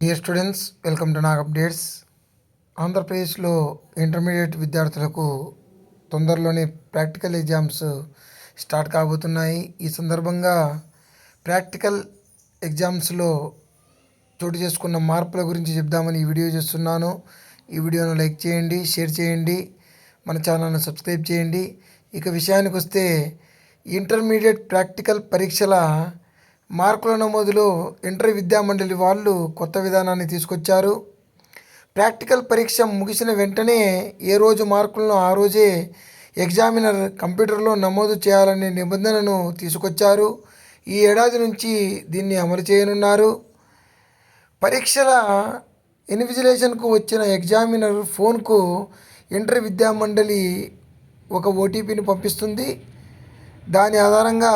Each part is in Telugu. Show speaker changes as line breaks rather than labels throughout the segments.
Dear students, welcome to Nag updates. ఆంధ్రప్రదేశ్లో ఇంటర్మీడియట్ విద్యార్థులకు తొందరలోనే ప్రాక్టికల్ ఎగ్జామ్స్ స్టార్ట్ కాబోతున్నాయి. ఈ సందర్భంగా ప్రాక్టికల్ ఎగ్జామ్స్లో చోటు చేసుకున్న మార్పుల గురించి చెప్దామని ఈ వీడియో చేస్తున్నాను. ఈ వీడియోను లైక్ చేయండి, షేర్ చేయండి, మన ఛానల్ను సబ్స్క్రైబ్ చేయండి. ఇక విషయానికి వస్తే ఇంటర్మీడియట్ ప్రాక్టికల్ పరీక్షల మార్కుల నమోదులో ఇంటర్ విద్యామండలి వాళ్ళు కొత్త విధానాన్ని తీసుకొచ్చారు. ప్రాక్టికల్ పరీక్ష ముగిసిన వెంటనే ఏ రోజు మార్కులను ఆ రోజే ఎగ్జామినర్ కంప్యూటర్లో నమోదు చేయాలనే నిబంధనను తీసుకొచ్చారు. ఈ ఏడాది నుంచి దీన్ని అమలు చేయనున్నారు. పరీక్షల ఇన్విజిలేషన్కు వచ్చిన ఎగ్జామినర్ ఫోన్కు ఇంటర్ విద్యామండలి ఒక ఓటీపీని పంపిస్తుంది. దాని ఆధారంగా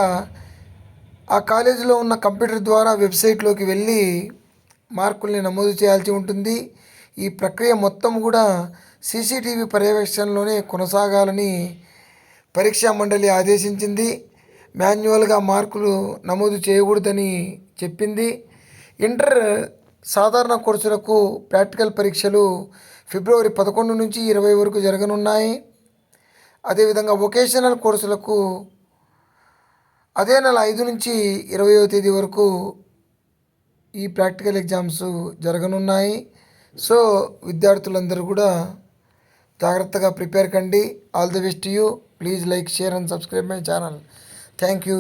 ఆ కాలేజీలో ఉన్న కంప్యూటర్ ద్వారా వెబ్సైట్లోకి వెళ్ళి మార్కుల్ని నమోదు చేయాల్సి ఉంటుంది. ఈ ప్రక్రియ మొత్తం కూడా సీసీటీవీ పర్యవేక్షణలోనే కొనసాగాలని పరీక్షా మండలి ఆదేశించింది. మాన్యువల్గా మార్కులు నమోదు చేయకూడదని చెప్పింది. ఇంటర్ సాధారణ కోర్సులకు ప్రాక్టికల్ పరీక్షలు ఫిబ్రవరి 11 నుంచి 20 వరకు జరగనున్నాయి. అదేవిధంగా వొకేషనల్ కోర్సులకు అదే నెల 5 నుంచి 20వ తేదీ వరకు ఈ ప్రాక్టికల్ ఎగ్జామ్స్ జరగనున్నాయి. సో విద్యార్థులందరూ కూడా జాగ్రత్తగా ప్రిపేర్ కండి. All the best you. Please like, share and subscribe my channel. Thank you.